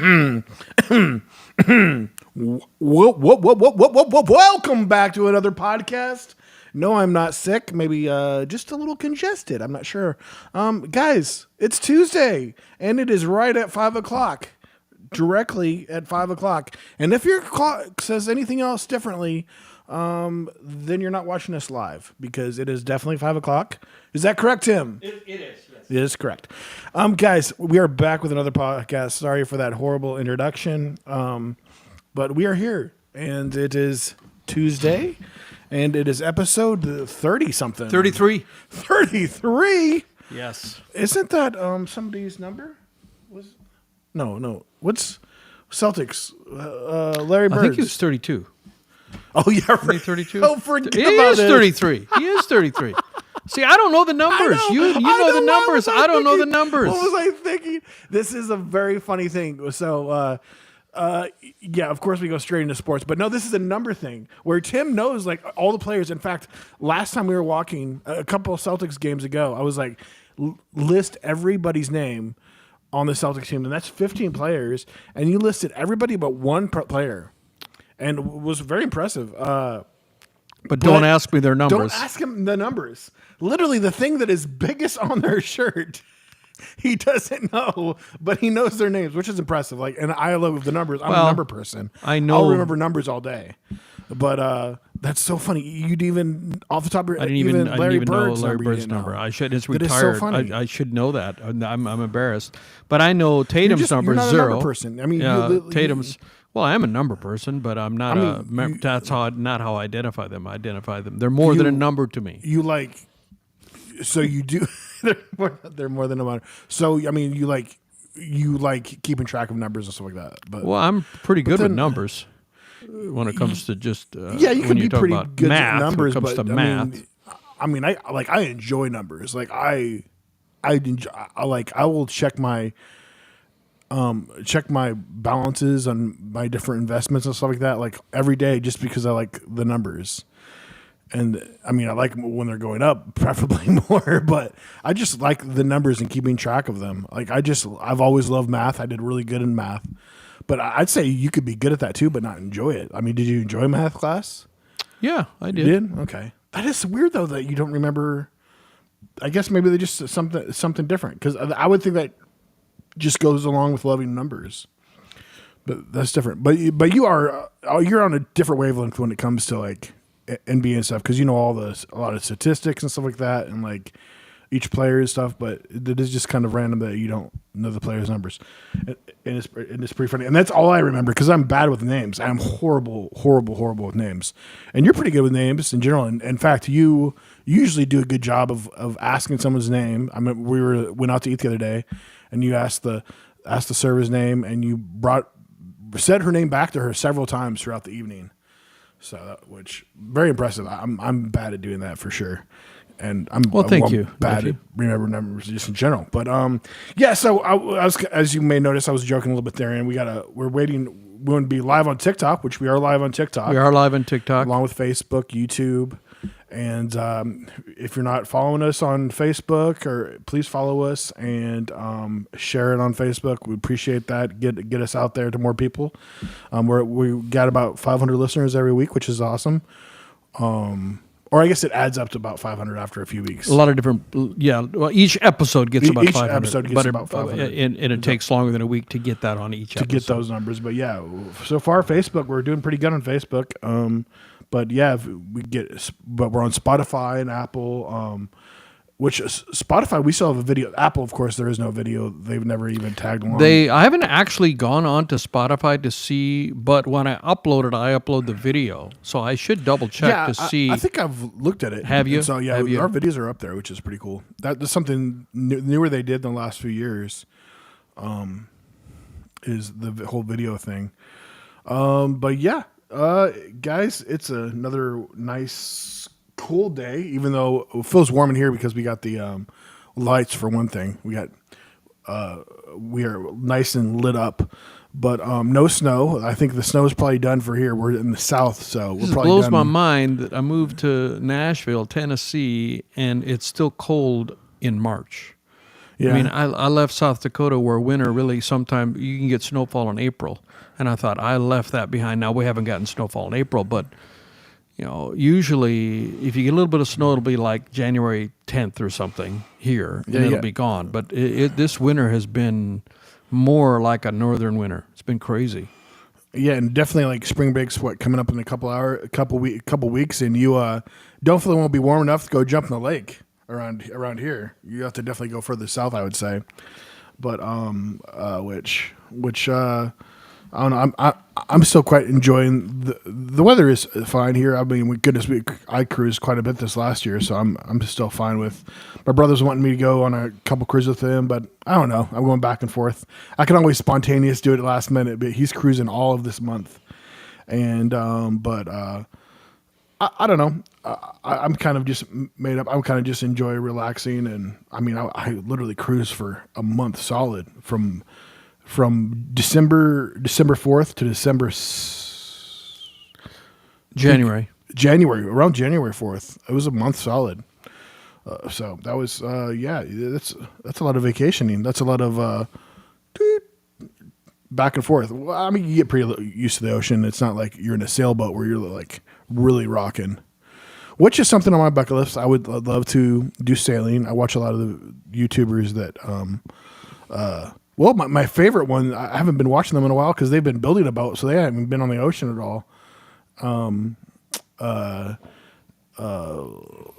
Welcome back to another podcast. No, I'm not sick. Maybe just a little congested. I'm not sure. Guys, it's Tuesday, and it is right at 5 o'clock. Directly at 5 o'clock. And if your clock says anything else differently, then you're not watching us live, because it is definitely 5 o'clock. Is that correct, Tim? It is, yes. It is correct. Guys, we are back with another podcast. Sorry for that horrible introduction. But we are here, and it is Tuesday, and it is episode 30-something. 33. 33? Yes. Isn't that somebody's number? No. What's Celtics? Larry Bird. I think he was 32. Oh, yeah. Right. 32? Oh, forget he about is it. 33. He is 33. See, I don't know the numbers. You know the numbers. I don't know the numbers. What was I thinking? This is a very funny thing. So, yeah, of course we go straight into sports. But no, this is a number thing where Tim knows, like, all the players. In fact, last time we were walking, a couple of Celtics games ago, I was like, list everybody's name on the Celtics team. And that's 15 players. And you listed everybody but one player. And it was very impressive. But don't ask me their numbers. Don't ask him the numbers. Literally, the thing that is biggest on their shirt, he doesn't know, but he knows their names, which is impressive. Like, and I love the numbers. I'm a number person. I know. I'll remember numbers all day. But that's so funny. You'd even off the top of your I didn't even know Larry Bird's number. Know. I should. It's That retired. is so funny. I should know that. I'm embarrassed. But I know Tatum's number you're is not 0. A number person. I mean, Tatum's. Well, I am a number person, but I'm not that's not how I identify them. I identify them. They're more than a number to me. You like. So you do. They're more than a number. So I mean, you like keeping track of numbers and stuff like that. But well, I'm pretty good with numbers when it comes to just yeah, you can be pretty good math, at numbers. When it comes but to math. I enjoy numbers. Like I will check my balances on my different investments and stuff like that, like every day, just because I like the numbers. And I mean, I like when they're going up, preferably more, but I just like the numbers and keeping track of them. Like I've always loved math. I did really good in math, but I'd say you could be good at that too, but not enjoy it. I mean, did you enjoy math class? Yeah, I did. You did? Okay. That is weird though, that you don't remember. I guess maybe they just something different, because I would think that just goes along with loving numbers, but that's different. But you're on a different wavelength when it comes to like NBA and stuff, because you know a lot of statistics and stuff like that, and like each player and stuff. But it is just kind of random that you don't know the players' numbers, and it's pretty funny. And that's all I remember, because I'm bad with names. I'm horrible with names, and you're pretty good with names in general. And in fact, you usually do a good job of asking someone's name. I mean, we went out to eat the other day, and you asked the server's name, and you said her name back to her several times throughout the evening. So, which very impressive. I'm bad at doing that for sure, and I'm bad at remembering numbers just in general. But yeah. So I was, as you may notice, I was joking a little bit there, and we're waiting. We want to be live on TikTok, which we are live on TikTok. We are live on TikTok, along with Facebook, YouTube. And if you're not following us on Facebook, or please follow us and share it on Facebook. We appreciate that. Get us out there to more people. We got about 500 listeners every week, which is awesome. Or I guess it adds up to about 500 after a few weeks. A lot of different, yeah. Well, each episode gets about 500. Episode gets about 500. And it takes longer than a week to get that on each episode. To get those numbers. But yeah, so far Facebook, we're doing pretty good on Facebook. But yeah, but we're on Spotify and Apple, which Spotify, we still have a video. Apple, of course, there is no video. They've never even tagged along. I haven't actually gone on to Spotify to see, but when I upload the video. So I should double check to see. I think I've looked at it. Have you? And so yeah, our videos are up there, which is pretty cool. That's something newer they did in the last few years, is the whole video thing. But yeah. Guys, it's another nice, cool day, even though it feels warm in here because we got the lights for one thing. We are nice and lit up, but no snow. I think the snow is probably done for here. We're in the south, so we're probably blows done. my mind that I moved to Nashville, Tennessee, and it's still cold in March. Yeah. I mean, I left South Dakota where winter really sometimes you can get snowfall in April. And I thought I left that behind. Now we haven't gotten snowfall in April, but usually if you get a little bit of snow, it'll be like January 10th or something here, and it'll be gone. But this winter has been more like a northern winter. It's been crazy. Yeah, and definitely like spring break's coming up in a couple weeks, and you definitely won't be warm enough to go jump in the lake around here. You have to definitely go further south, I would say. But which I don't know. I'm still quite enjoying the weather is fine here. I mean, I cruised quite a bit this last year, so I'm still fine with. My brother's wanting me to go on a couple cruises with him, but I don't know. I'm going back and forth. I can always spontaneous do it at last minute, but he's cruising all of this month, and I don't know. I'm kind of just made up. I'm kind of just enjoy relaxing, and I mean, I literally cruised for a month solid from December 4th to January around January 4th. It was a month solid. So that was that's a lot of vacationing. That's a lot of back and forth. Well, I mean, you get pretty used to the ocean. It's not like you're in a sailboat where you're like really rocking. Which is something on my bucket list. I would love to do sailing. I watch a lot of the YouTubers that well, my favorite one, I haven't been watching them in a while because they've been building a boat, so they haven't been on the ocean at all.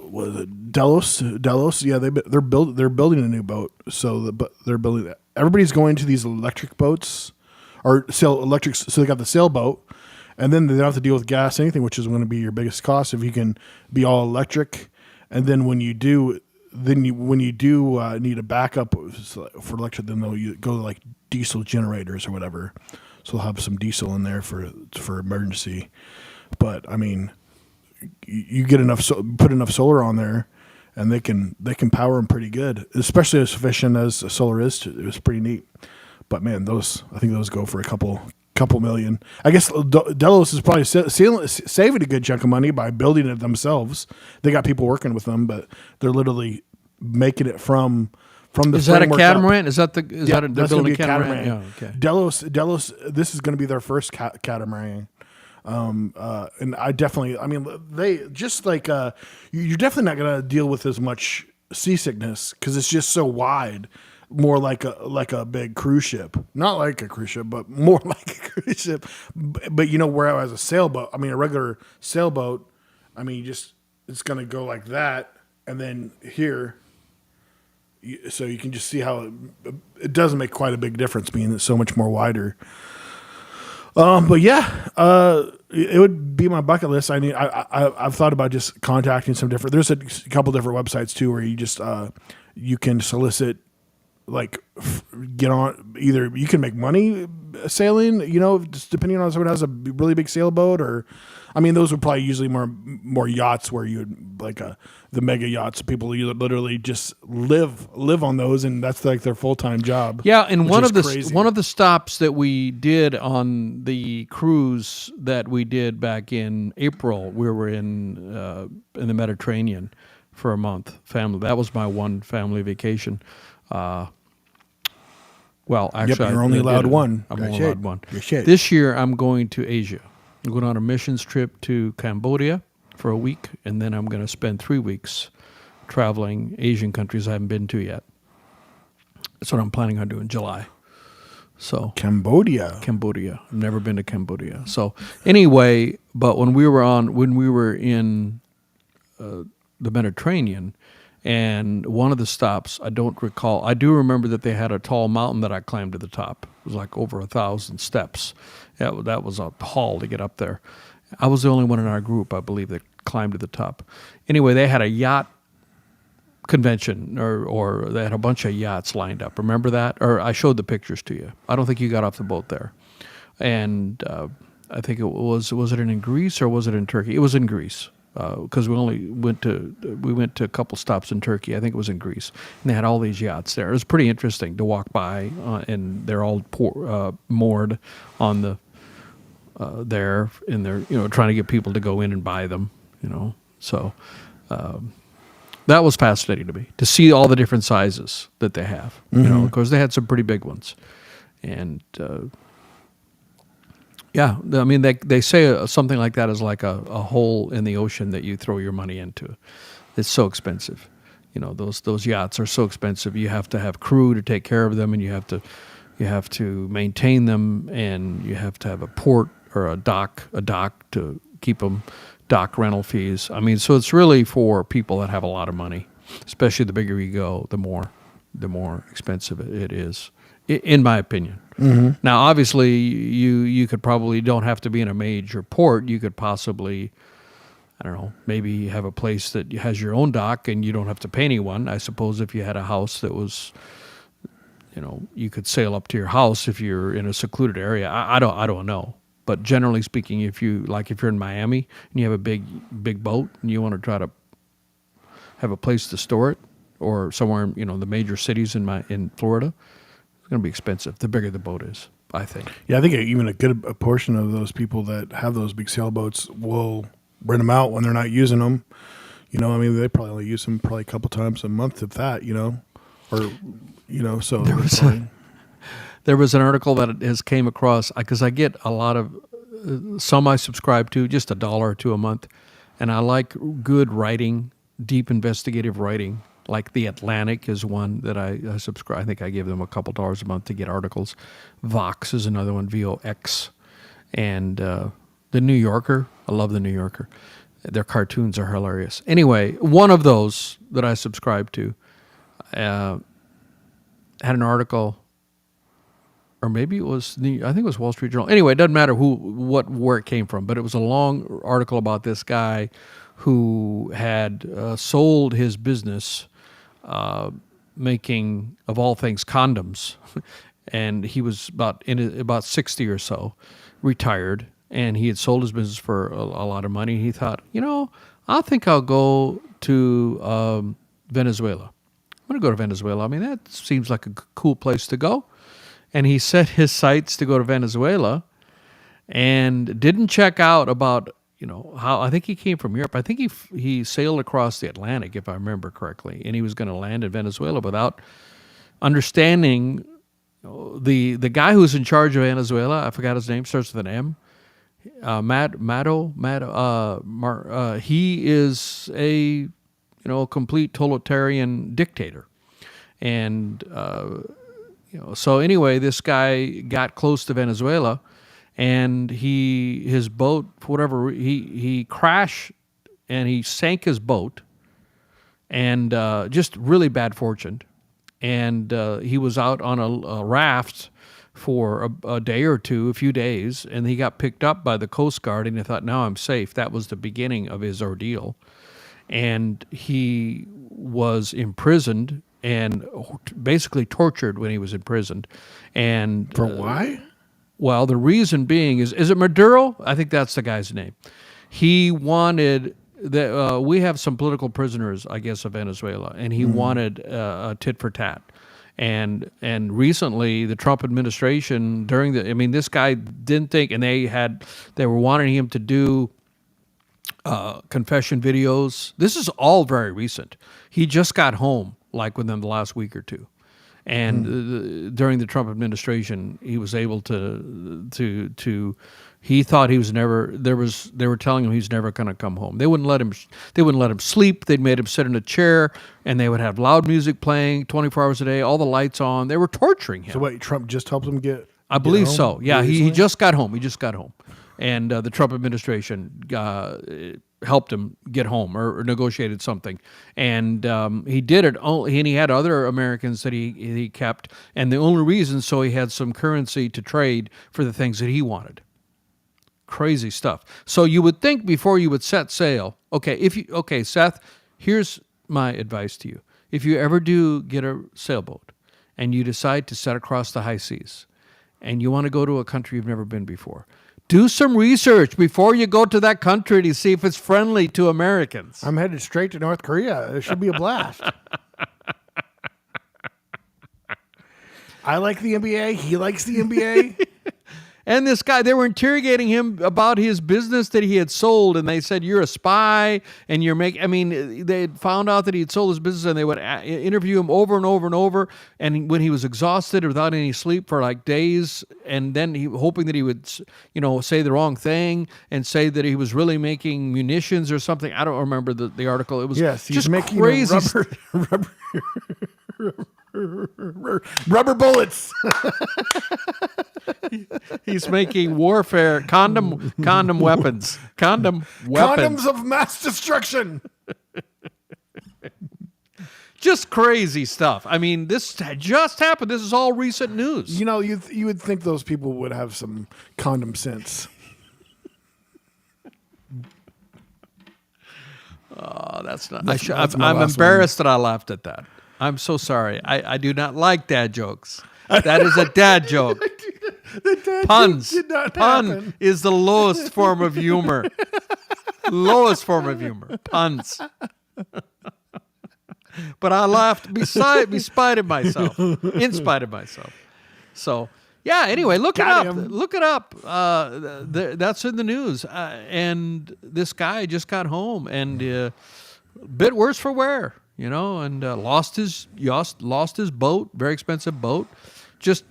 Was it Delos? Yeah, they're building a new boat, so they're building that. Everybody's going to these electric boats or electric. So they got the sailboat, and then they don't have to deal with gas or anything, which is going to be your biggest cost if you can be all electric. And then when you do need a backup for electric, then they'll go to like diesel generators or whatever. So they'll have some diesel in there for emergency. But I mean, you get put enough solar on there, and they can power them pretty good, especially as efficient as solar is. It was pretty neat. But man, I think those go for a couple million. I guess Delos is probably saving a good chunk of money by building it themselves. They got people working with them, but they're literally making it from the. Is that a catamaran? Up. They're building a catamaran? Yeah, okay. Delos. This is going to be their first catamaran. And I mean, they just like you're definitely not going to deal with as much seasickness because it's just so wide. More like a big cruise ship, not like a cruise ship, but more like a cruise ship. But whereas a sailboat, I mean, a regular sailboat, I mean, it's going to go like that, and then here, so you can just see how it does make quite a big difference, being it's so much more wider. But yeah, it would be my bucket list. I've thought about just contacting some different. There's a couple different websites too where you just you can solicit. Like get on either you can make money sailing, just depending on if someone has a really big sailboat, or I mean those would probably usually more yachts where you would like the mega yachts. People literally just live on those, and that's like their full-time job. Yeah, and one of the stops that we did on the cruise that we did back in April, we were in the Mediterranean for a month. Family, that was my one family vacation. Well, actually, you're only allowed one. I'm only allowed one. This year, I'm going to Asia. I'm going on a missions trip to Cambodia for a week, and then I'm going to spend 3 weeks traveling Asian countries I haven't been to yet. That's what I'm planning on doing in July. So Cambodia. I've never been to Cambodia. So anyway, but when we were in the Mediterranean. And one of the stops, I don't recall. I do remember that they had a tall mountain that I climbed to the top. It was like over 1,000 steps. That was a haul to get up there. I was the only one in our group, I believe, that climbed to the top. Anyway, they had a yacht convention, or they had a bunch of yachts lined up. Remember that? Or I showed the pictures to you. I don't think you got off the boat there. And I think it was it in Greece or was it in Turkey? It was in Greece. Because we went to a couple stops in Turkey. I think it was in Greece, and they had all these yachts there. It was pretty interesting to walk by, and they're all moored on the there, and they're trying to get people to go in and buy them. So, but That was fascinating to me, to see all the different sizes that they have. You know, of course, they had some pretty big ones. And, yeah, I mean, they say something like that is like a hole in the ocean that you throw your money into. It's so expensive. You know, those yachts are so expensive. You have to have crew to take care of them, and you have to maintain them, and you have to have a port or a dock to keep them, dock rental fees. I mean, so it's really for people that have a lot of money. Especially the bigger you go, the more expensive it is, in my opinion. Mm-hmm. Now, obviously, you could probably don't have to be in a major port. You could possibly, I don't know, maybe have a place that has your own dock and you don't have to pay anyone. I suppose if you had a house that was, you know, you could sail up to your house if you're in a secluded area. I don't know. But generally speaking, if you're in Miami and you have a big boat and you want to try to have a place to store it, or somewhere, you know, the major cities in Florida, it's going to be expensive. The bigger the boat is, I think. Yeah, I think even a portion of those people that have those big sailboats will rent them out when they're not using them. You know, I mean, they probably only use them probably a couple times a month, if that. You know, or you know, so there was an article that has came across, because I get a lot of some I subscribe to, just $1 or $2 a month, and I like good writing, deep investigative writing. Like The Atlantic is one that I subscribe. I think I give them a couple dollars a month to get articles. Vox is another one, VOX, and The New Yorker. I love The New Yorker. Their cartoons are hilarious. Anyway, one of those that I subscribe to had an article, or maybe it was I think it was Wall Street Journal. Anyway, it doesn't matter where it came from, but it was a long article about this guy who had sold his business making, of all things, condoms, and he was about 60 or so, retired, and he had sold his business for a lot of money. He thought, you know, I think I'll go to Venezuela. I'm going to go to Venezuela. I mean, that seems like a cool place to go. And he set his sights to go to Venezuela and didn't check out about, you know, how, I think he came from Europe. I think he sailed across the Atlantic, if I remember correctly, and he was going to land in Venezuela without understanding the guy who's in charge of Venezuela. I forgot his name, starts with an M. He is a complete totalitarian dictator, and so anyway, this guy got close to Venezuela, and his boat, for whatever, he crashed, and he sank his boat, and just really bad fortune, and he was out on a raft for a day or two, a few days, and he got picked up by the Coast Guard, and he thought, now I'm safe. That was the beginning of his ordeal. And he was imprisoned and basically tortured when he was imprisoned. And for why? Well, the reason being is it Maduro? I think that's the guy's name. He wanted that we have some political prisoners, I guess, of Venezuela, and he wanted a tit for tat. And recently, the Trump administration this guy didn't think, and they were wanting him to do confession videos. This is all very recent. He just got home, like within the last week or two, and during the Trump administration, he was able to. He thought he was never. They were telling him he's never going to come home. They wouldn't let him. They wouldn't let him sleep. They'd made him sit in a chair, and they would have loud music playing 24 hours a day, all the lights on. They were torturing him. So wait, Trump just helped him get? I believe home so. Yeah, recently? he just got home. He just got home, and the Trump administration helped him get home or negotiated something, and he did it. And he had other Americans that he kept, and the only reason so he had some currency to trade for the things that he wanted. Crazy stuff. So you would think before you would set sail, okay, Seth, here's my advice to you. If you ever do get a sailboat and you decide to set across the high seas and you want to go to a country you've never been before, do some research before you go to that country to see if it's friendly to Americans. I'm headed straight to North Korea. It should be a blast. I like the NBA. He likes the NBA. And this guy, they were interrogating him about his business that he had sold, and they said, "You're a spy, and you're making." I mean, they had found out that he had sold his business, and they would interview him over and over and over. And when he was exhausted or without any sleep for like days, and then hoping that he would, say the wrong thing and say that he was really making munitions or something. I don't remember the article. It was Yes, he's just making crazy. Rubber bullets. He's making warfare condom weapons. Condom weapons. Condoms of mass destruction. Just crazy stuff. I mean, this just happened. This is all recent news. You know, you would think those people would have some condom sense. Oh, that's not. That's I'm embarrassed that I laughed at that. I'm so sorry. I do not like dad jokes. That is a dad joke. The dad Puns. joke did not Pun happen. is the lowest form of humor. Lowest form of humor. Puns. But I laughed in spite of myself. So, yeah, anyway, look it Got up. him. Look it up. That's in the news. And this guy just got home and a bit worse for wear, and lost his boat, very expensive boat. Just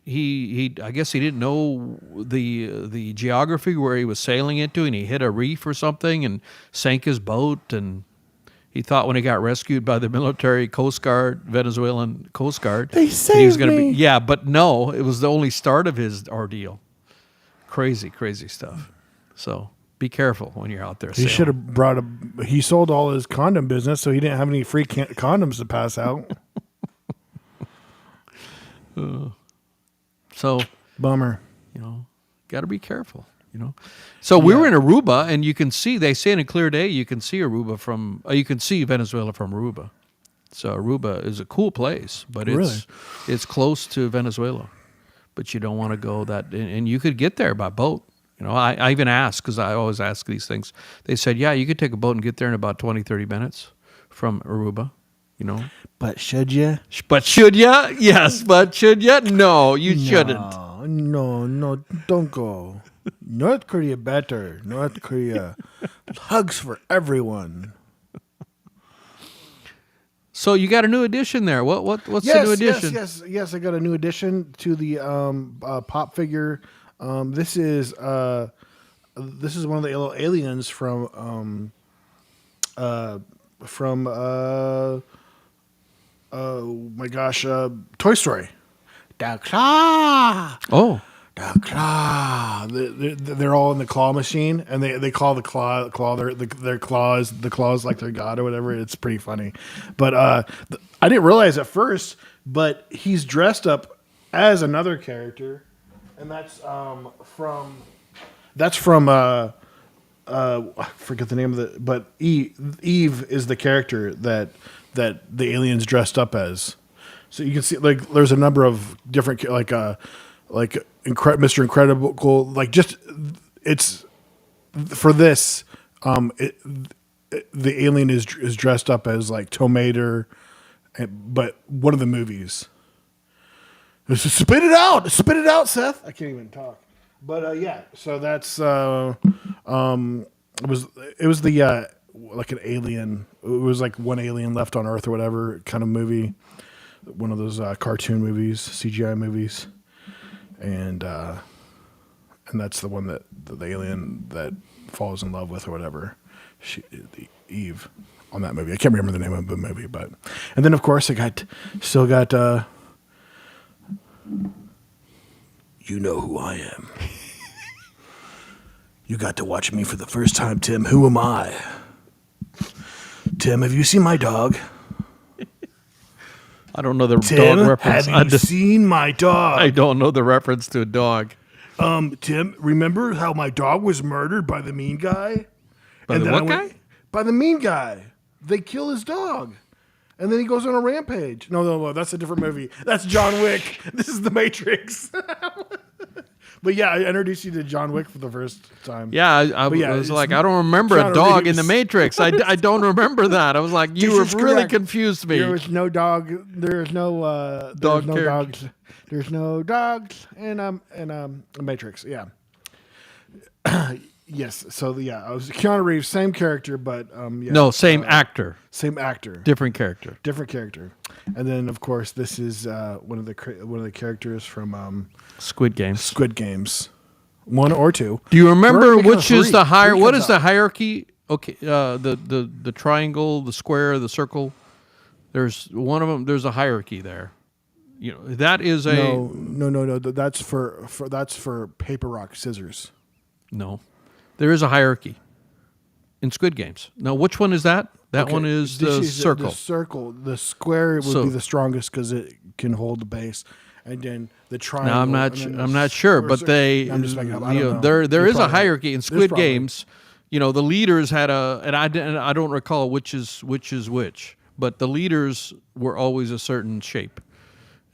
he I guess he didn't know the geography where he was sailing into, and he hit a reef or something and sank his boat. And he thought when he got rescued by the military Coast Guard, Venezuelan Coast Guard, They that he was saved gonna me. Yeah, but no, it was the only start of his ordeal. Crazy stuff. So be careful when you're out there. He should have he sold all his condom business, so he didn't have any free condoms to pass out. So, Bummer. got to be careful. So we were in Aruba, and you can see. They say in a clear day, you can see Aruba you can see Venezuela from Aruba. So Aruba is a cool place, but it's close to Venezuela. But you don't want to go and you could get there by boat. I even asked, because I always ask these things. They said, yeah, you could take a boat and get there in about 20, 30 minutes from Aruba. But should you? But should ya? Yes, but should ya? No, you shouldn't. No, don't go. North Korea better. North Korea. Hugs for everyone. So you got a new addition there. What's the new addition? Yes. I got a new addition to the pop figure. This is one of the little aliens from oh my gosh, Toy Story. Da claw. Oh. Da claw. They're all in the claw machine, and they call the claw their claws like their god or whatever. It's pretty funny, but I didn't realize at first, but he's dressed up as another character, and that's from I forget the name of the, but Eve is the character that the aliens dressed up as. So you can see there's a number of different Mr. Incredible, just it's for this. The alien is dressed up as Tomater, but one of the movies. Spit it out, Seth. I can't even talk. But yeah, so that's it was the an alien. It was one alien left on Earth or whatever kind of movie. One of those cartoon movies, CGI movies, and that's the one that the alien that falls in love with or whatever. Eve on that movie. I can't remember the name of the movie, and then of course I still got. You know who I am. You got to watch me for the first time, Tim. Who am I? Tim, have you seen my dog? I don't know the Tim, dog reference. have you seen my dog? I don't know the reference to a dog. Tim, remember how my dog was murdered by the mean guy? By the what guy? By the mean guy. They kill his dog. And then he goes on a rampage. No, that's a different movie. That's John Wick. This is The Matrix. But yeah, I introduced you to John Wick for the first time. Yeah, I was like, I don't remember a dog in The Matrix. I don't remember that. I was like, you have really confused me. There was no dog. There's no dog. dogs. There's no dogs in Matrix. Yeah. Yes. So I was Keanu Reeves, same character, but yeah. No, same actor, Same actor, different character. different character. And then of course this is one of the characters from Squid Games. Squid Games, 1 or 2. Do you remember We're making which is three. the higher? Three What comes is the out. hierarchy? Okay, the triangle, the square, the circle. There's one of them. There's a hierarchy there. You know that is a No. That's for paper, rock, scissors. no. There is a hierarchy in Squid Games. Now, which one is that? That Okay, one is this the is circle. The circle. The square would So- be the strongest because it can hold the base, and then the triangle. Now, I'm not. and then I'm not sure, or but cir- they. I'm just making up. I you don't know, know. there You're is a probably right. hierarchy in There's Squid probably- Games. You know, the leaders had I don't recall which is which, but the leaders were always a certain shape,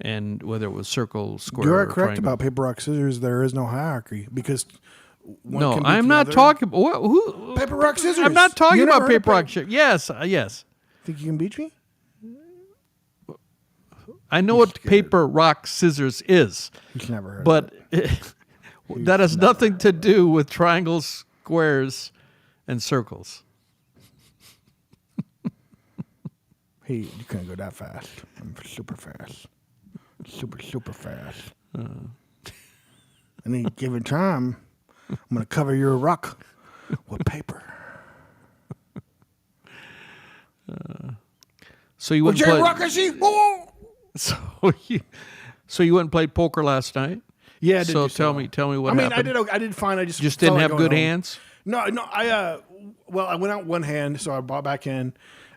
and whether it was circle, square, You are or correct triangle. about paper, rock, scissors. There is no hierarchy because one No, can beat I'm the not other. talking. Who? Paper, rock, scissors. I'm not talking You never about heard of paper, rock, shit. Yes, yes. Think you can beat me? I know what paper, rock, scissors is, He's never heard. but that has nothing to do with triangles, squares, and circles. Hey, you can't go that fast. I'm super fast. Super fast. Any given time, I'm going to cover your rock with paper. So you went and played. Rock, I see. Whoa! So you went and played poker last night. Yeah, I did So do tell me what I mean, happened. I did fine. I just Just felt didn't like have going good home. hands. No. I went out one hand, so I bought back in,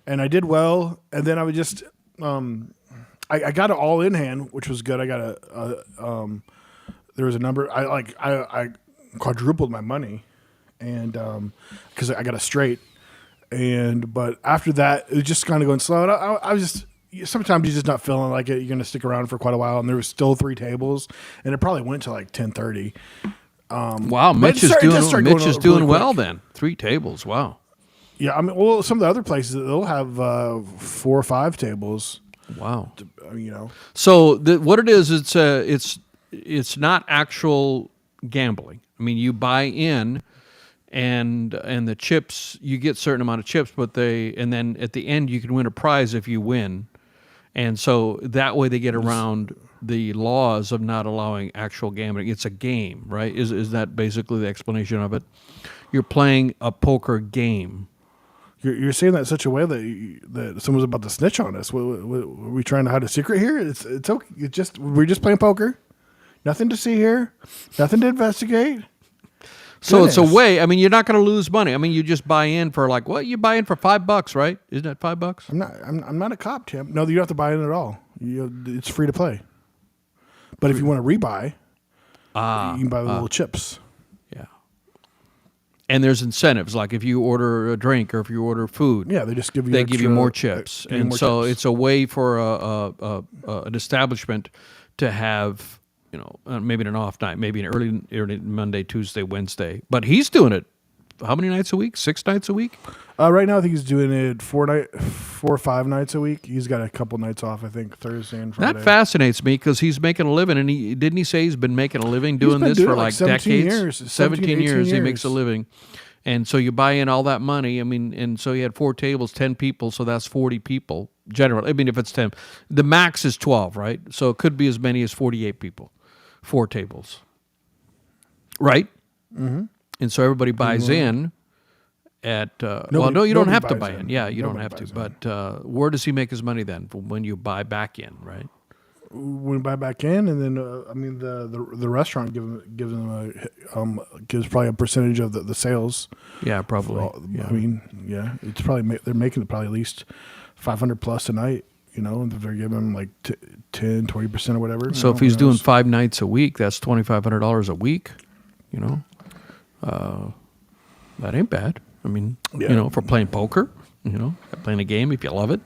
and I did well. And then I would just, I got an all in hand, which was good. I got there was a number. I quadrupled my money, and because I got a straight, but after that it was just kind of going slow. And I was just. Sometimes you're just not feeling like it. You're going to stick around for quite a while, and there was still 3 tables, and it probably went to like 10:30. Wow, Mitch is doing really well quick. then. 3 tables. Wow. Yeah, I mean, well, some of the other places they'll have 4 or 5 tables. Wow. You know, So what it is, it's not actual gambling. I mean, you buy in, and the chips, you get a certain amount of chips, and then at the end you can win a prize if you win, and so that way they get around the laws of not allowing actual gambling. It's a game, right? Is that basically the explanation of it? You're playing a poker game. you're saying that in such a way that someone's about to snitch on us. Are we trying to hide a secret here? It's okay. We're just playing poker. Nothing to see here. Nothing to investigate. So it's a Goodness. way. I mean, you're not going to lose money. I mean, you just buy in for like what? You buy in for $5, right? Isn't that $5? I'm not a cop, Tim. No, you don't have to buy in at all. It's free to play. But if you want to rebuy, you can buy the little chips. Yeah. And there's incentives, like if you order a drink or if you order food, Yeah, they just give you. they give you extra- more chips. give you And more so chips. it's a way for an establishment to have, maybe an off night, maybe an early Monday, Tuesday, Wednesday. But he's doing it how many nights a week? 6 nights a week? Right now, I think he's doing it 4 or 5 nights a week. He's got a couple nights off, I think, Thursday and Friday. That fascinates me because he's making a living. And didn't he say he's been making a living doing been this doing for it like like 17 decades? years, 17 years he makes a years. living. And so you buy in all that money. I mean, and so he had 4 tables, 10 people, so that's 40 people. Generally, I mean, if it's 10, the max is 12, right? So it could be as many as 48 people, 4 tables, right? Mm-hmm. And so everybody buys in at. No, you don't nobody have to buys buy in. in. Yeah, you don't Nobody have to. buys But where does he make his money then? When you buy back in, right? When we buy back in, and then the restaurant gives probably a percentage of the sales. Yeah, probably. Yeah. I mean, yeah, it's probably they're making probably at least $500 a night. And they're giving them like 10-20% or whatever. So if he's doing 5 nights a week, that's $2,500 a week. That ain't bad. I mean, Yeah. For playing poker, playing a game if you love it,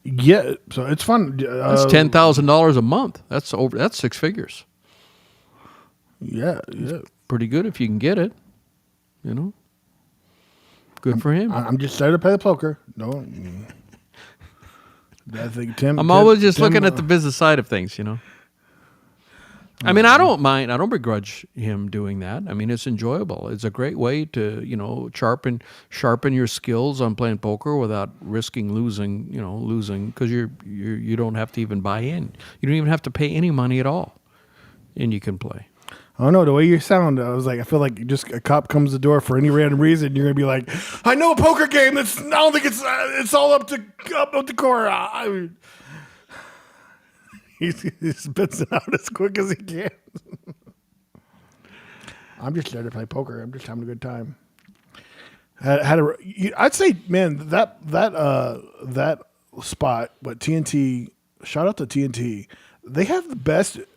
Yeah, so it's fun. that's $10,000 a month. That's 6 figures. Yeah. Pretty good if you can get it. Good for him. I'm just there to play the poker. No, I think Tim. I'm always just looking at the business side of things, you know. I mean, I don't mind. I don't begrudge him doing that. I mean, it's enjoyable. It's a great way to, you know, sharpen your skills on playing poker without risking losing because you don't have to even buy in. You don't even have to pay any money at all, and you can play. I don't know, the way you sound, I was like, I feel like just a cop comes to the door for any random reason. You're gonna be like, I know a poker game. I don't think it's all up to Cora. He spits it out as quick as he can. I'm just there to play poker. I'm just having a good time. I'd say, man, that spot, but TNT. Shout out to TNT. They have the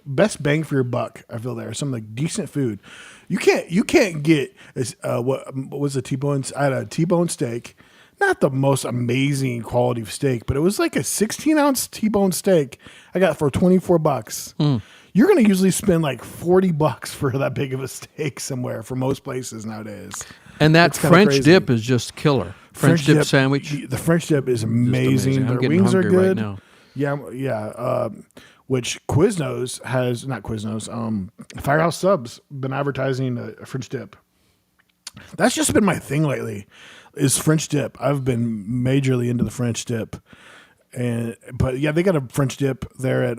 best bang for your buck. I feel there. Some like decent food. You can't get what was the T-bone? I had a T-bone steak. Not the most amazing quality of steak, but it was like a 16-ounce T-bone steak I got for $24. You're going to usually spend like $40 for that big of a steak somewhere for most places nowadays. And that French dip is just killer. French dip sandwich. The French dip is amazing. Their wings are good. Right now. Yeah. Which Quiznos has, not Quiznos, Firehouse Subs been advertising a French dip. That's just been my thing lately. Is French dip. I've been majorly into the French dip, but yeah, they got a French dip there at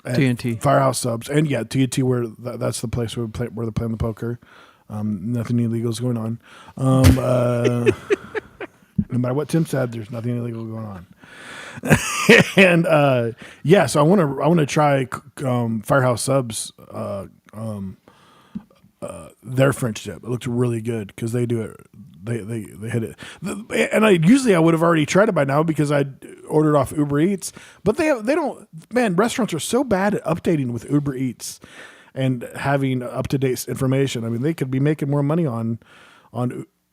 TNT Firehouse Subs, and yeah, TNT where that's the place where they're playing the poker. Nothing illegal is going on. No matter what Tim said, there's nothing illegal going on. And yeah, so I want to try Firehouse Subs. Their French dip. It looked really good because they do it. They hit it. And I would have already tried it by now because I ordered off Uber Eats. But they don't. Man, restaurants are so bad at updating with Uber Eats and having up to date information. I mean, they could be making more money on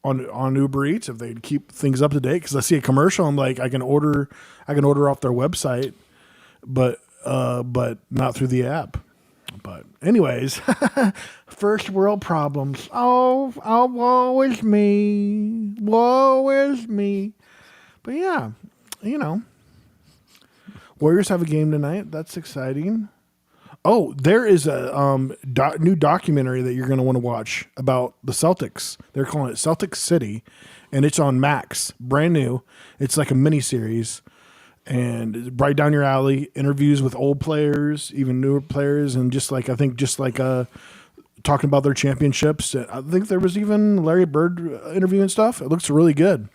Uber Eats if they keep things up to date. Because I see a commercial, I'm like, I can order off their website, but not through the app. But anyways, first world problems. Oh, woe is me. Woe is me. But yeah, you know. Warriors have a game tonight. That's exciting. Oh, there is a new documentary that you're going to want to watch about the Celtics. They're calling it Celtics City, and it's on Max. Brand new. It's like a mini series. And it's right down your alley. Interviews with old players, even newer players, and talking about their championships. I think there was even Larry Bird interview and stuff. It looks really good.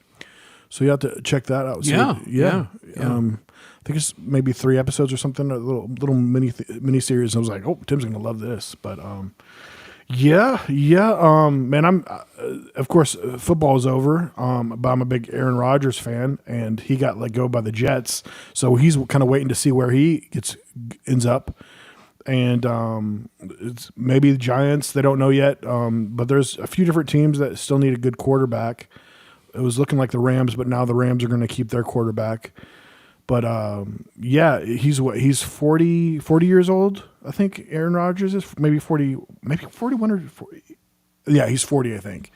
So you have to check that out. So, yeah. I think it's maybe 3 episodes or something. A little mini series. I was like, oh, Tim's gonna love this. But man, I'm of course football is over. But I'm a big Aaron Rodgers fan, and he got let go by the Jets, so he's kind of waiting to see where he ends up. And it's maybe the Giants. They don't know yet. But there's a few different teams that still need a good quarterback. It was looking like the Rams, but now the Rams are going to keep their quarterback. But yeah, he's 40 years old. I think Aaron Rodgers is maybe 41 or 40. Yeah, he's 40, I think.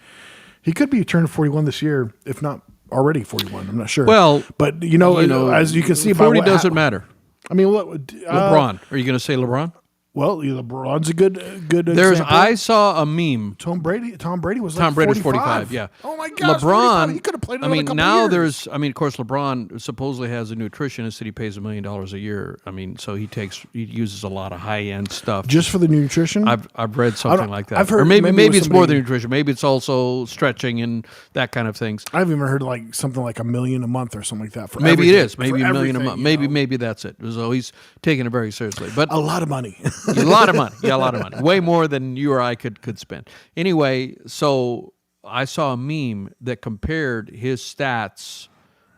He could be turning 41 this year, if not already 41. I'm not sure. Well, but you know as you can see, 40 doesn't matter. I mean, what LeBron? Are you going to say LeBron? Well, LeBron's a good There's example. I saw a meme. Tom Brady was like Tom Brady's 45. Yeah. Oh my gosh, LeBron. He could have played. I mean, now years. Of course, LeBron supposedly has a nutritionist that he pays $1 million a year. I mean, so he uses a lot of high end stuff just for the nutrition. I've read something like that. I've heard, or maybe it's more than nutrition. Maybe it's also stretching and that kind of things. I've even heard like something like $1 million a month or something like that. For maybe everything. It is. Maybe $1 million a month. Maybe that's it. So he's taking it very seriously. But a lot of money. A lot of money. Yeah, a lot of money. Way more than you or I could spend. Anyway, so I saw a meme that compared his stats.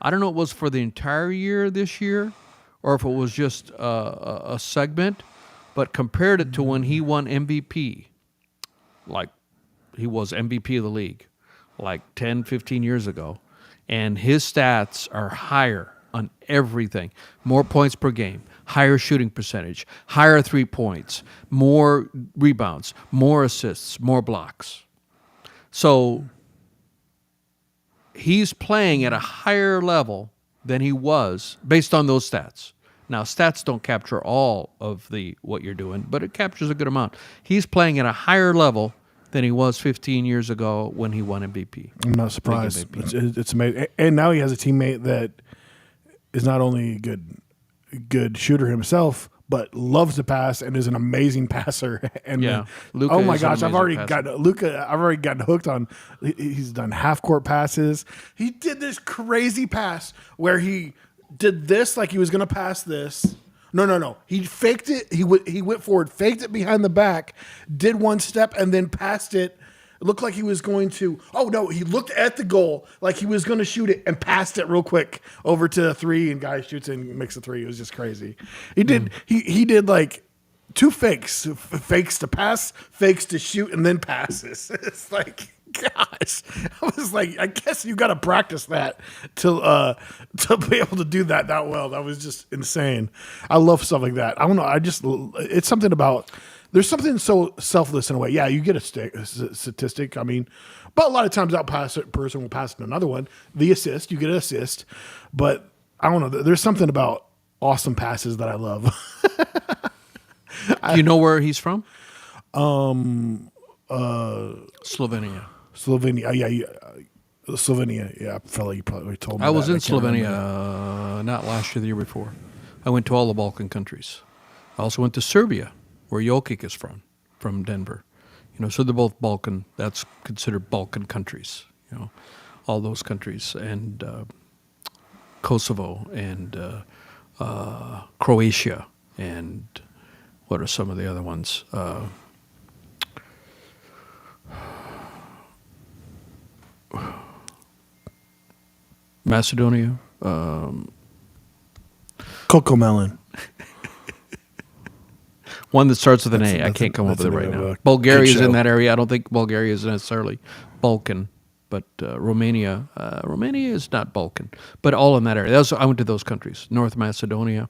I don't know if it was for the entire year this year or if it was just a segment, but compared it to when he won MVP. Like he was MVP of the league like 10, 15 years ago. And his stats are higher on everything. More points per game, higher shooting percentage, higher 3 points, more rebounds, more assists, more blocks. So he's playing at a higher level than he was based on those stats. Now, stats don't capture all of what you're doing, but it captures a good amount. He's playing at a higher level than he was 15 years ago when he won MVP. I'm not surprised. It's amazing. And now he has a teammate that is not only a good shooter himself, but loves to pass and is an amazing passer. And Luka oh my is an gosh, I've amazing already gotten hooked on. He's done half court passes. He did this crazy pass where he did this like he was going to pass this. No. He faked it. He went forward, faked it behind the back, did one step, and then passed it. It looked like he was going to. Oh no! He looked at the goal like he was going to shoot it and passed it real quick over to a three, and guy shoots and makes a three. It was just crazy. He did. He did like two fakes to pass, fakes to shoot, and then passes. It's like, gosh, I was like, I guess you got to practice that to be able to do that well. That was just insane. I love stuff like that. I don't know. It's something about. There's something so selfless in a way. Yeah, you get a statistic. I mean, but a lot of times that person will pass to another one. The assist, you get an assist. But I don't know. There's something about awesome passes that I love. Do you know where he's from? Slovenia. Slovenia. Yeah, fella, you probably told me. I was in Slovenia not last year, the year before. I went to all the Balkan countries. I also went to Serbia, where Jokic is from Denver. So they're both Balkan. That's considered Balkan countries. All those countries, and Kosovo, and Croatia, and what are some of the other ones? Macedonia. Cocomelon. One that starts with an A. I can't come up with it right now. Bulgaria is in that area. I don't think Bulgaria is necessarily Balkan, but Romania is not Balkan, but all in that area. I went to those countries. North Macedonia.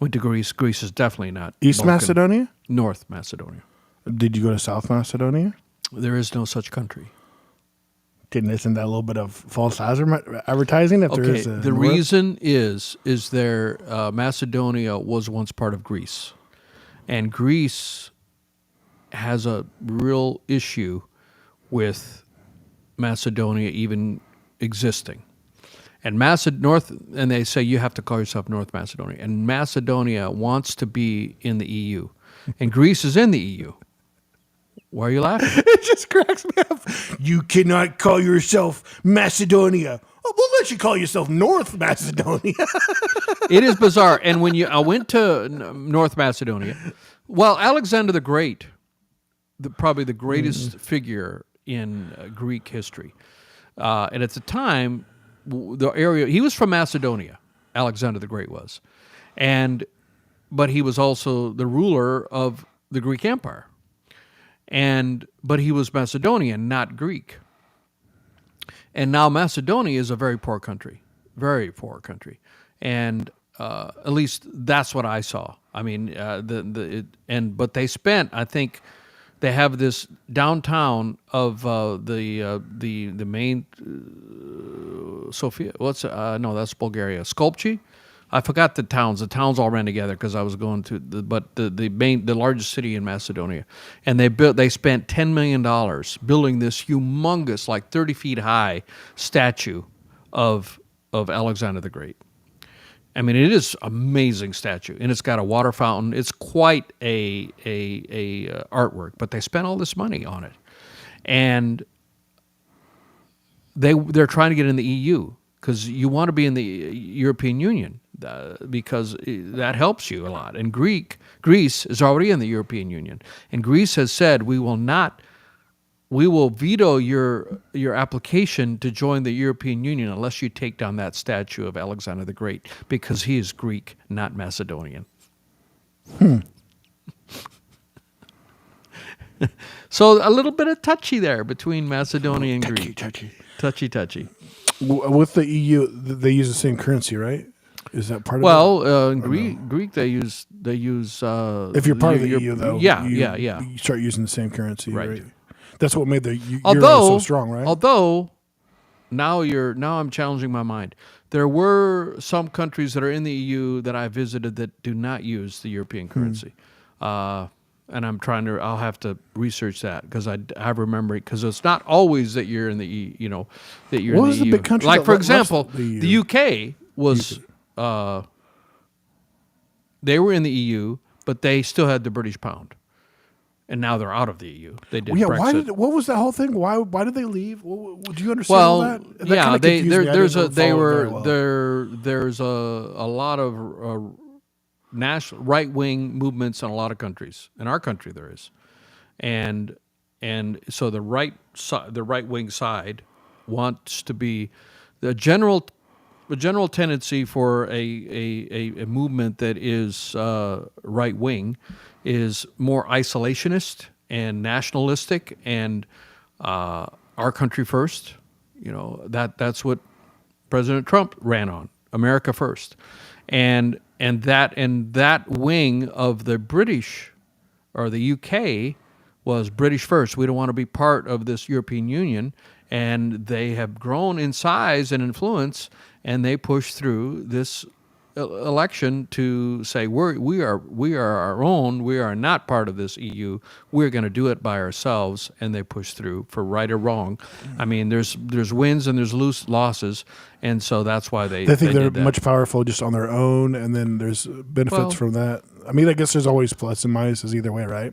Went to Greece. Greece is definitely not East Balkan. Macedonia? North Macedonia. Did you go to South Macedonia? There is no such country. Isn't that a little bit of false advertising? The reason is there Macedonia was once part of Greece. And Greece has a real issue with Macedonia even existing. And and they say you have to call yourself North Macedonia. And Macedonia wants to be in the EU. And Greece is in the EU. Why are you laughing? It just cracks me up. You cannot call yourself Macedonia. Oh, we'll let you call yourself North Macedonia. It is bizarre. And I went to North Macedonia, well, Alexander the Great, probably the greatest figure in Greek history. And at the time, the area, he was from Macedonia, Alexander the Great was. But he was also the ruler of the Greek Empire. But he was Macedonian, not Greek. And now Macedonia is a very poor country, and at least that's what I saw. I mean, but they spent. I think they have this downtown of the main Sofia. That's Bulgaria. Skopje. I forgot the towns. The towns all ran together because I was going to the largest city in Macedonia, and they spent $10 million building this humongous, like 30 feet high statue of Alexander the Great. I mean, it is an amazing statue, and it's got a water fountain. It's quite a artwork, but they spent all this money on it, and they're trying to get in the EU because you want to be in the European Union. Because that helps you a lot. And Greece is already in the European Union. And Greece has said, we will veto your application to join the European Union unless you take down that statue of Alexander the Great, because he is Greek, not Macedonian. So a little bit of touchy there between Macedonia and Greece. Touchy. With the EU, they use the same currency, right? Is that part of it? Well, in Greek they use. If you're part of the EU, though, you start using the same currency, right? That's what made the euro so strong, right? Although now I'm challenging my mind. There were some countries that are in the EU that I visited that do not use the European currency. And I'll have to research that because I remember it, because it's not always that you're in the that you're What in was the the EU. big country Like that for left example, the EU? the UK was they were in the EU, but they still had the British pound, and now they're out of the EU. They did Well, yeah. Brexit. What was that whole thing? Why did they leave? Do you understand all Well, that? That yeah, kinda they confused me. I there's didn't a they follow it were very well. there's a lot of national right wing movements in a lot of countries. In our country, there is, and so the right wing side wants to be the general tendency for a movement that is right wing is more isolationist and nationalistic and our country first. That's what President Trump ran on, America first, and that wing of the British or the UK was British first. We don't want to be part of this European Union, and they have grown in size and influence, and they push through this election to say we are our own. We are not part of this EU. We're going to do it by ourselves, and they push through for right or wrong. I mean, there's wins and there's losses, and so that's why they They think they're did that. much powerful just on their own, and then there's benefits Well- from that. I mean, I guess there's always plus and minuses either way, right?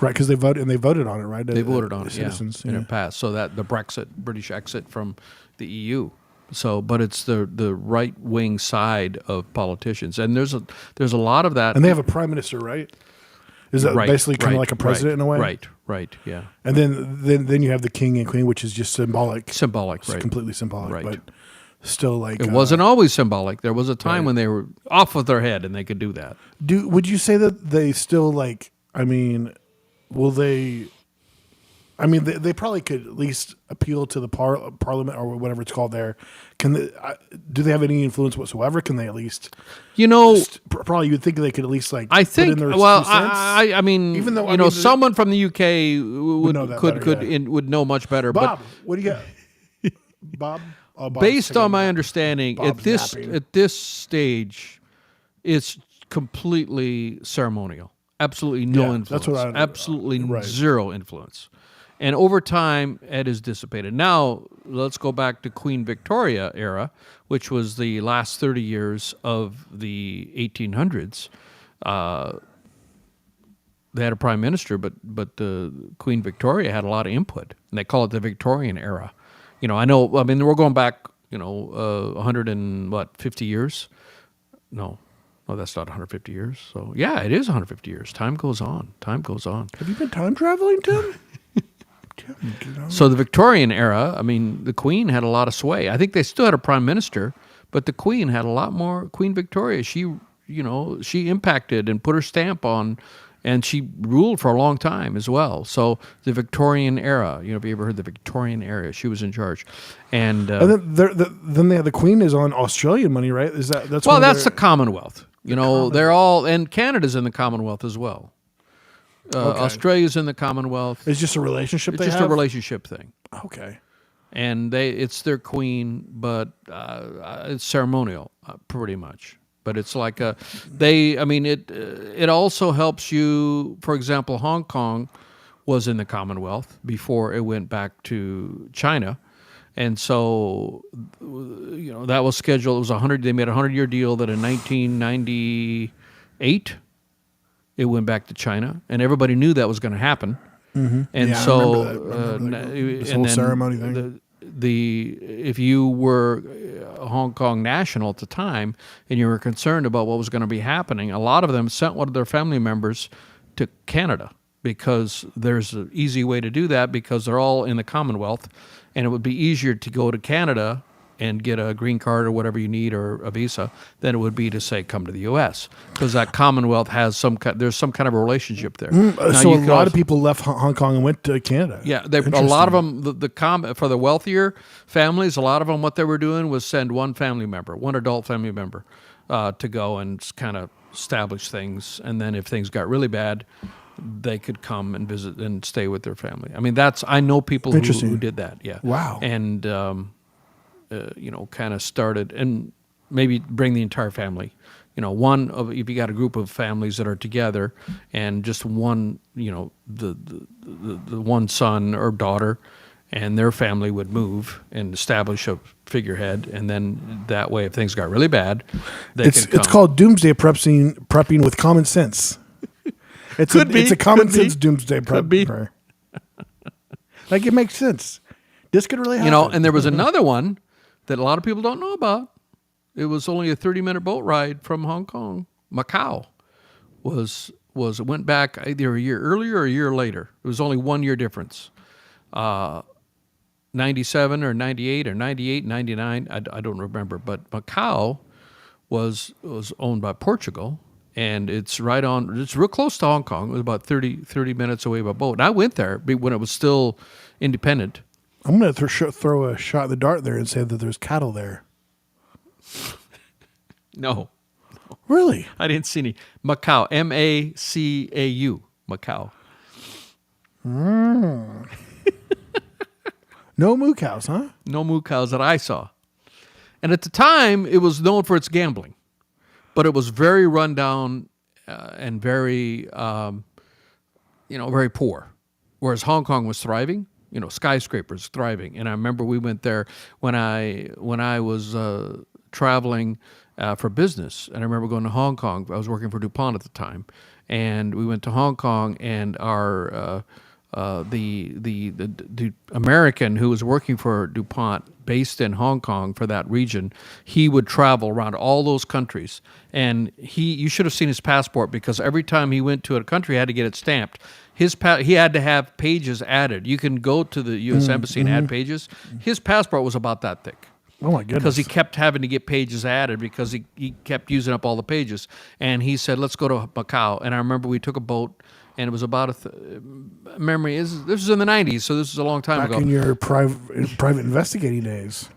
Right, because they voted on it, right? They voted on it, citizens, and it passed. So that the British exit from the EU. So, but it's the right wing side of politicians, and there's a lot of that. And they have a prime minister, right? Is that Right, basically kind of right, like a president in a way? Right, yeah. And then you have the king and queen, which is just symbolic. Symbolic, It's right. completely symbolic, Right. but still like It wasn't always symbolic. There was a time Right. when they were off with their head and they could do that. Would you say that they still like? I mean, will they? I mean, they probably could at least appeal to the parliament or whatever it's called there. Do they have any influence whatsoever? Can they at least? Probably you'd think they could at least like. I think. Put in their Well, 2 cents. I mean, Even though, someone from the UK would know that could better, yeah. would know much better. Bob, what do you got? Bob. Oh, But Bob's based taking on my a nap. understanding, Bob's napping. at this stage, it's completely ceremonial. Absolutely no Yeah, influence. that's what Absolutely right. zero influence. And over time, it is dissipated. Now, let's go back to Queen Victoria era, which was the last 30 years of the 1800s. They had a prime minister, but Queen Victoria had a lot of input, and they call it the Victorian era. I know. I mean, we're going back, 150 years? No, that's not 150 years. So yeah, it is 150 years. Time goes on. Time goes on. Have you been time traveling, Tim? So the Victorian era, I mean, the Queen had a lot of sway. I think they still had a prime minister, but the Queen had a lot more. Queen Victoria, she impacted and put her stamp on, and she ruled for a long time as well. So the Victorian era, have you ever heard the Victorian era? She was in charge, and And then they have the Queen is on Australian money, right? Is that's well, one of that's the their- Commonwealth. They're all, and Canada's in the Commonwealth as well. Okay. Australia's in the Commonwealth. It's just a relationship. It's they just have? a relationship thing. Okay. And it's their queen, but it's ceremonial, pretty much. But it's like it also helps you. For example, Hong Kong was in the Commonwealth before it went back to China, and so that was scheduled. It was 100. They made a 100-year deal that in 1998 it went back to China, and everybody knew that was going to happen. And Yeah, I so, remember that. This and whole then ceremony thing. if you were a Hong Kong national at the time and you were concerned about what was going to be happening, a lot of them sent one of their family members to Canada because there's an easy way to do that because they're all in the Commonwealth, and it would be easier to go to Canada and get a green card or whatever you need or a visa than it would be to say come to the U.S. because that Commonwealth has there's some kind of a relationship there. Now, So a you lot could of people left Hong Kong and went to Canada. yeah, a lot of them, for the wealthier families, a lot of them, what they were doing was send one adult family member, to go and kind of establish things. And then if things got really bad, they could come and visit and stay with their family. I mean, I know people who did that. Yeah. Wow. And kind of started, and maybe bring the entire family. If you got a group of families that are together, and just one, the one son or daughter, and their family would move and establish a figurehead, and then that way, if things got really bad, it's called doomsday prepping with common sense. It's a common sense doomsday prep. Like, it makes sense. This could really happen. And there was another one that a lot of people don't know about. It was only a 30-minute boat ride from Hong Kong. Macau went back either a year earlier or a year later. It was only 1 year difference. 97 or 98 or 98, 99, I don't remember. But Macau was owned by Portugal, and it's real close to Hong Kong. It was about 30 minutes away by boat. And I went there when it was still independent. I'm going to throw a shot in the dark there and say that there's cattle there. No. Really? I didn't see any. Macau, Macau, Macau. No moo cows, huh? No moo cows that I saw. And at the time, it was known for its gambling. But it was very rundown and very, very poor. Whereas Hong Kong was thriving, skyscrapers thriving. And I remember we went there when I was traveling for business. And I remember going to Hong Kong. I was working for DuPont at the time. And we went to Hong Kong, and our the American who was working for DuPont, based in Hong Kong for that region, he would travel around all those countries, and you should have seen his passport, because every time he went to a country, he had to get it stamped. He had to have pages added. You can go to the U.S. Embassy and add pages. His passport was about that thick. Oh, my goodness. Because he kept having to get pages added, because he kept using up all the pages. And he said, let's go to Macau. And I remember we took a boat, and it was about memory. This was in the 90s, so this was a long time ago. Back in your private investigating days.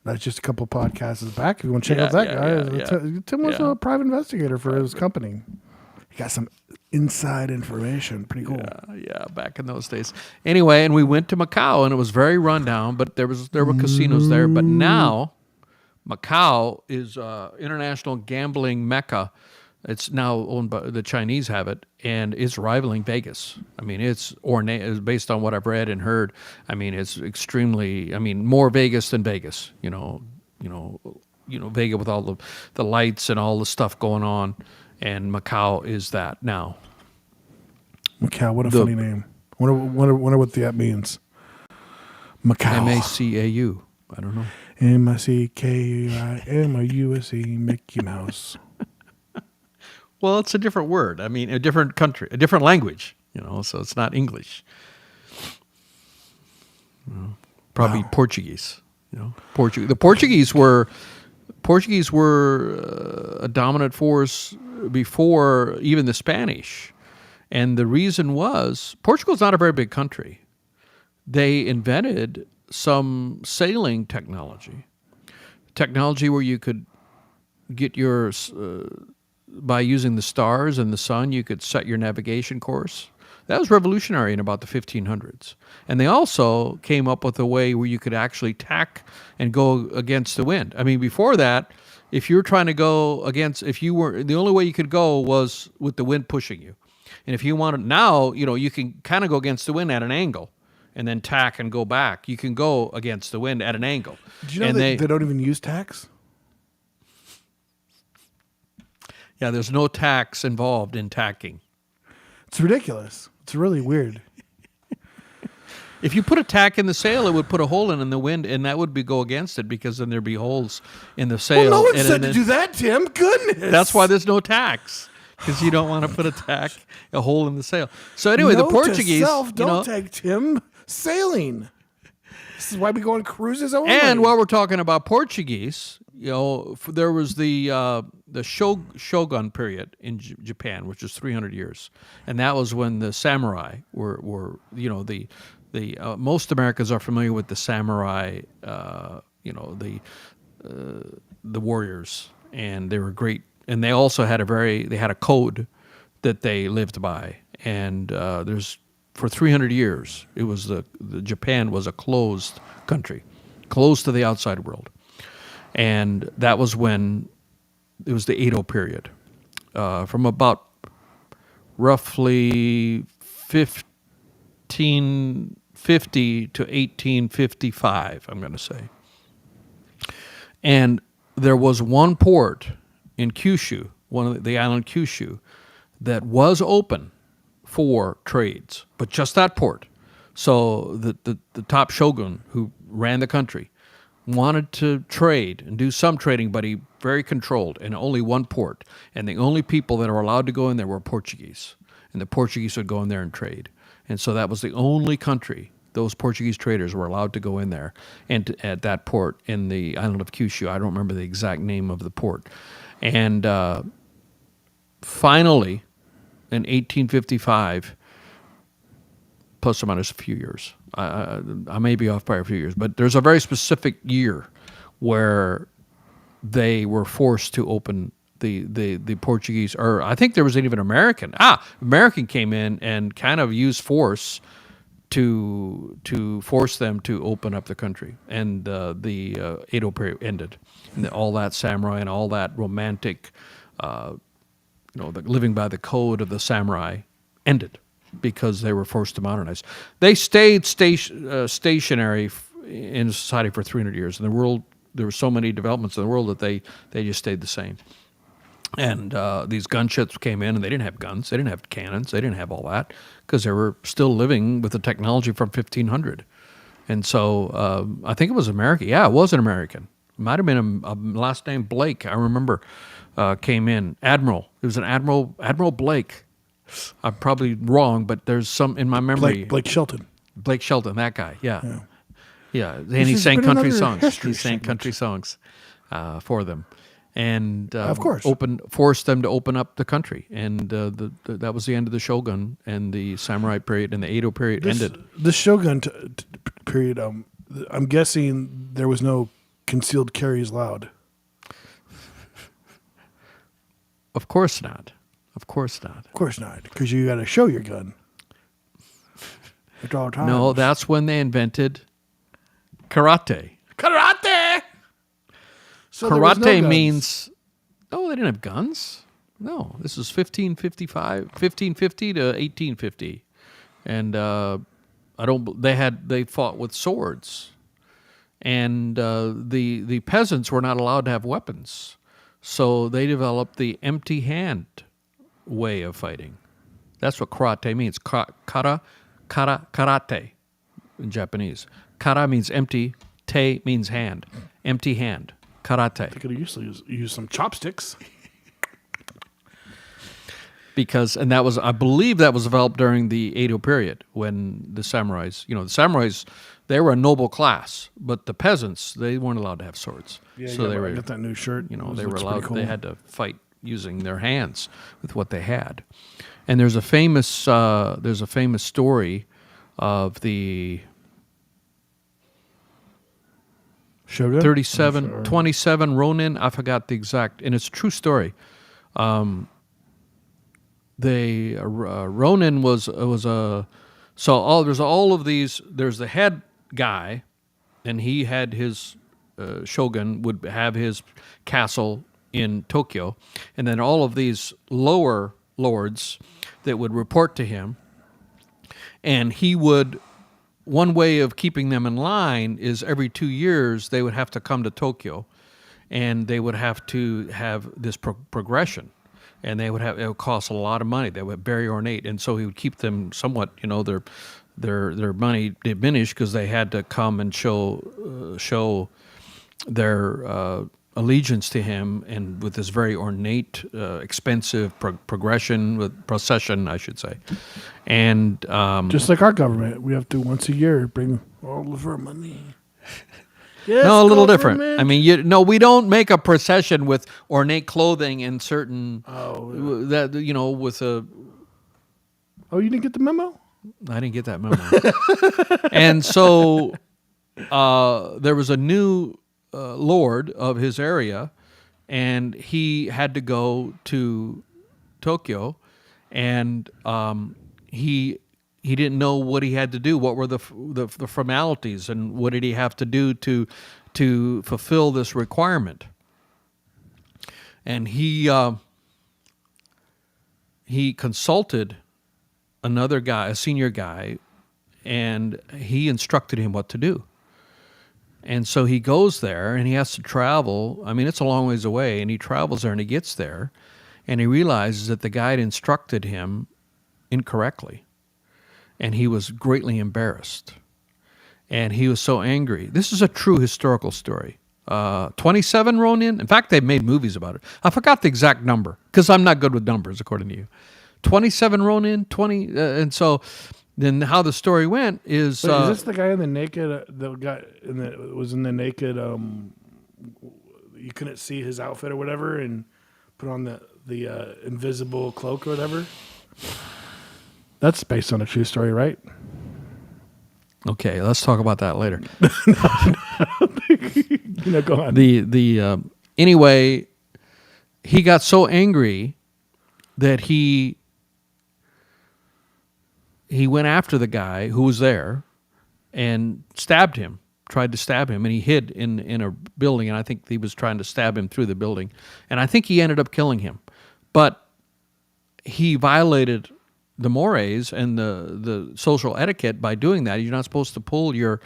That's just a couple podcasts back. If you want to check out that guy. Tim was a private investigator for his company. He got some inside information. Pretty cool. Yeah, back in those days. Anyway, and we went to Macau, and it was very rundown, but there were casinos there. But now, Macau is international gambling mecca. It's now owned by the Chinese, have it, and it's rivaling Vegas. I mean, it's ornate, based on what I've read and heard. I mean, it's extremely. I mean, more Vegas than Vegas. Vegas with all the lights and all the stuff going on. And Macau is that now. Macau, what a funny name. Wonder what that means. Macau. Macau. I don't know. Mackaimause, Mickey Mouse. Well, it's a different word. I mean, a different country, a different language. So it's not English. Probably Portuguese. The Portuguese were a dominant force before even the Spanish. And the reason was, Portugal's not a very big country. They invented some sailing technology where you could get your, by using the stars and the sun, you could set your navigation course. That was revolutionary in about the 1500s. And they also came up with a way where you could actually tack and go against the wind. I mean, before that, if you were trying to go against, the only way you could go was with the wind pushing you. And if you wanted, now, you can kind of go against the wind at an angle and then tack and go back. You can go against the wind at an angle. Did you know they don't even use tacks? Yeah, there's no tacks involved in tacking. It's ridiculous. It's really weird. If you put a tack in the sail, it would put a hole in the wind, and that would go against it, because then there'd be holes in the sail. Well, no one said to do that, Tim. Goodness. That's why there's no tacks, because you don't want to put a hole in the sail. So anyway, the Portuguese, don't take Tim sailing. This is why we go on cruises only. And while we're talking about Portuguese, there was the Shogun period in Japan, which was 300 years, and that was when the samurai were most Americans are familiar with the samurai, the warriors, and they were great. And they also had a code that they lived by. And for 300 years, it was Japan was a closed country. closed to the outside world. And that was when it was the Edo period, from about roughly 1550 to 1855, I'm going to say. And there was one port in Kyushu, one of the island Kyushu, that was open for trades, but just that port. So the top shogun who ran the country wanted to trade and do some trading, but he very controlled, and only one port. And the only people that were allowed to go in there were Portuguese. And the Portuguese would go in there and trade. And so that was the only country those Portuguese traders were allowed to go in there and at that port in the island of Kyushu. I don't remember the exact name of the port. And finally, in 1855, plus or minus a few years, I may be off by a few years, but there's a very specific year where they were forced to open the Portuguese, or I think there was even American. American came in and kind of used force to force them to open up the country, and the Edo period ended, and all that samurai and all that romantic, the living by the code of the samurai ended because they were forced to modernize. They stayed stationary in society for 300 years. In the world, there were so many developments in the world that they just stayed the same. And these gunships came in, and they didn't have guns, they didn't have cannons, they didn't have all that, because they were still living with the technology from 1500. And so I think it was American. Yeah, it was an American. It might have been a last name Blake. I remember came in. Admiral. It was an Admiral Blake. I'm probably wrong, but there's some in my memory. Blake Shelton. Blake Shelton, that guy. Yeah. And he sang country songs. He sang country songs for them. And of course, forced them to open up the country, and that was the end of the shogun, and the samurai period and the Edo period ended. The shogun period. I'm guessing there was no concealed carries allowed. Of course not. Of course not. Of course not, because you got to show your gun at all times. No, that's when they invented karate. Karate. So karate means, they didn't have guns. No, this was 1550 to 1850, and they fought with swords, and the peasants were not allowed to have weapons, so they developed the empty hand way of fighting. That's what karate means. Karate in Japanese. Kara means empty. Te means hand. Empty hand. Karate. They could have used some chopsticks. I believe that was developed during the Edo period when the samurais, they were a noble class, but the peasants, they weren't allowed to have swords. Yeah, so they got that new shirt. They were allowed. Cool. They had to fight using their hands with what they had. And there's a famous story of the Shogun? 27 Ronin, I forgot the exact, and it's a true story. Ronin was there's all of these. There's the head guy, and he had his shogun would have his castle in Tokyo, and then all of these lower lords that would report to him, and he would. One way of keeping them in line is every 2 years they would have to come to Tokyo, and they would have to have this progression, and it would cost a lot of money. They were very ornate, and so he would keep them somewhat, their money diminished because they had to come and show their allegiance to him, and with this very ornate, expensive procession, I should say. And just like our government, we have to once a year bring all of our money. Yes, no, a little different. I mean, we don't make a procession with ornate clothing and certain with a. Oh, you didn't get the memo? I didn't get that memo. And so there was a new lord of his area, and he had to go to Tokyo, and he he didn't know what he had to do. What were the formalities, and what did he have to do to fulfill this requirement? And he consulted another guy, a senior guy, and he instructed him what to do. And so he goes there, and he has to travel. I mean, it's a long ways away, and he travels there, and he gets there, and he realizes that the guide instructed him incorrectly, and he was greatly embarrassed, and he was so angry. This is a true historical story. 27 Ronin. In fact, they've made movies about it. I forgot the exact number because I'm not good with numbers, according to you. 27 Ronin, 20, and so then how the story went is. Wait, is this the guy in the naked? The guy was in the naked. You couldn't see his outfit or whatever, and put on the invisible cloak or whatever. That's based on a true story, right? Okay, let's talk about that later. Go on. Anyway, he got so angry that he went after the guy who was there and stabbed him, tried to stab him, and he hid in a building, and I think he was trying to stab him through the building, and I think he ended up killing him. But he violated the mores and the social etiquette by doing that. You're not supposed to pull your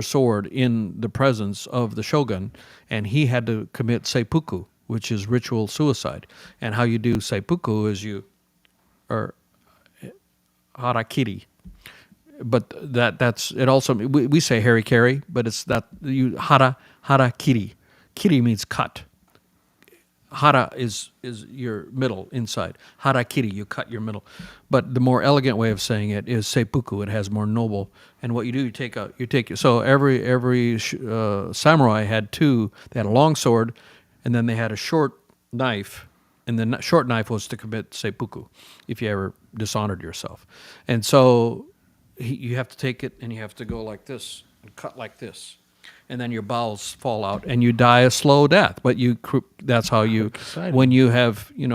sword in the presence of the shogun, and he had to commit seppuku, which is ritual suicide. And how you do seppuku is or harakiri, but that's it. Also, we say harikiri, but it's that you harakiri. Kiri means cut. Hara is your middle inside. Harakiri, you cut your middle. But the more elegant way of saying it is seppuku. It has more noble. And what you do, so every samurai had two. They had a long sword, and then they had a short knife. And the short knife was to commit seppuku, if you ever dishonored yourself. And so you have to take it, and you have to go like this and cut like this. And then your bowels fall out, and you die a slow death. But that's how you, when you have, it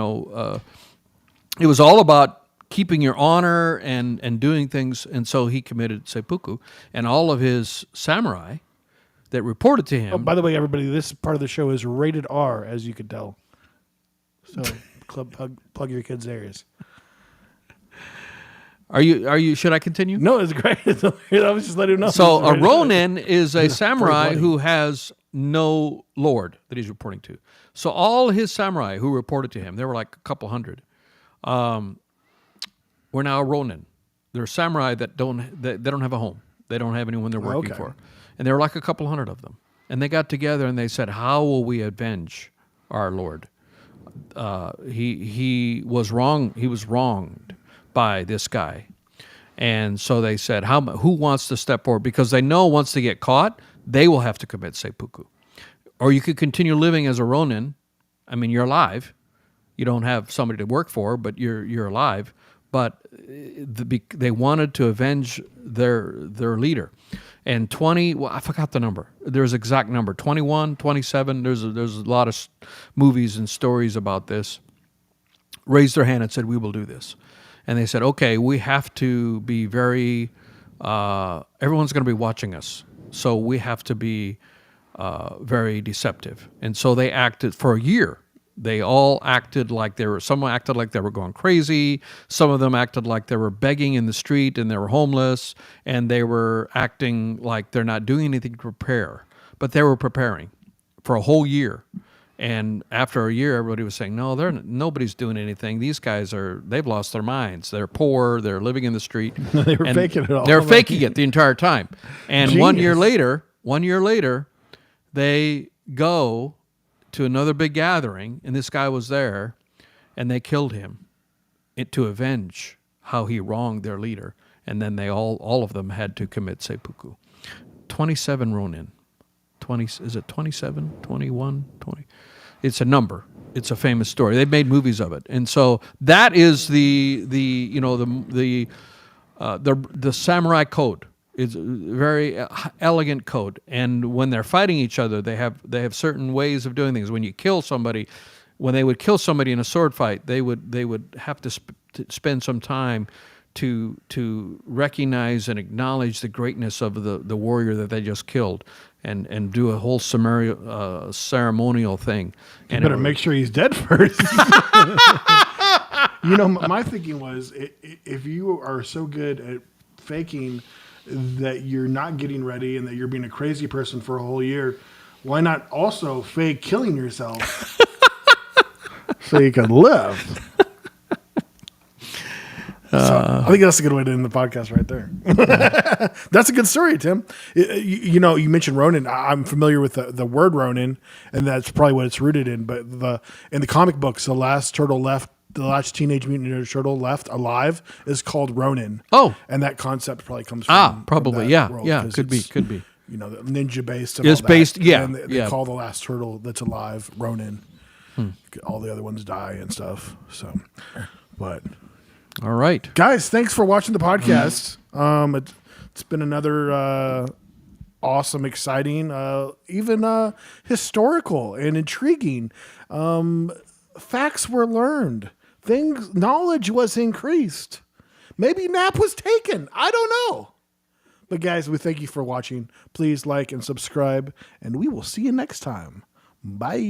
was all about keeping your honor and doing things. And so he committed seppuku, and all of his samurai that reported to him. Oh, by the way, everybody, this part of the show is rated R, as you could tell. So plug your kids' ears. Are you? Should I continue? No, it's great. I was just letting you know. So a Ronin is a samurai who has no lord that he's reporting to. So all his samurai who reported to him, there were like a couple hundred, were now a Ronin. They're samurai that don't have a home. They don't have anyone they're working for, and there were like a couple hundred of them. And they got together and they said, "How will we avenge our lord? He was wrong. He was wronged by this guy." And so they said, who wants to step forward? Because they know once they get caught, they will have to commit seppuku. Or you could continue living as a Ronin. I mean, you're alive. You don't have somebody to work for, but you're alive. But they wanted to avenge their leader. And I forgot the number. There's an exact number, 21, 27. There's a lot of movies and stories about this. Raised their hand and said, "We will do this." And they said, "Okay, we have to be very, everyone's going to be watching us. So we have to be very deceptive." And so they acted for a year. They all acted like some acted like they were going crazy. Some of them acted like they were begging in the street and they were homeless. And they were acting like they're not doing anything to prepare. But they were preparing for a whole year. And after a year, everybody was saying, "No, nobody's doing anything. These guys they've lost their minds. They're poor. They're living in the street." They were faking it all. They're faking it the entire time. And Genius. 1 year later, they go to another big gathering, and this guy was there, and they killed him to avenge how he wronged their leader. And then they all of them had to commit seppuku. 27 Ronin. 20, is it 27, 21, 20? It's a number. It's a famous story. They've made movies of it. And so that is the samurai code. It's a very elegant code. And when they're fighting each other, they have certain ways of doing things. When you kill somebody, when they would kill somebody in a sword fight, they would have to spend some time to recognize and acknowledge the greatness of the warrior that they just killed, and do a whole ceremonial thing. You And better make sure he's dead first. My thinking was, if you are so good at faking that you're not getting ready and that you're being a crazy person for a whole year, why not also fake killing yourself so you can live? So I think that's a good way to end the podcast right there. That's a good story, Tim. You mentioned Ronin. I'm familiar with the word Ronin, and that's probably what it's rooted in. But in the comic books, the last Teenage Mutant Ninja Turtle left alive is called Ronin. Oh, and that concept probably comes from probably that world, world, could be. The ninja based. It's based, And they call the last turtle that's alive Ronin. All the other ones die and stuff. So, but. All right, guys, thanks for watching the podcast. It's been another awesome, exciting, even historical and intriguing. Facts were learned. Knowledge was increased. Maybe nap was taken. I don't know. But guys, we thank you for watching. Please like and subscribe, and we will see you next time. Bye.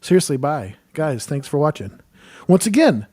Seriously, bye. Guys, thanks for watching. Once again,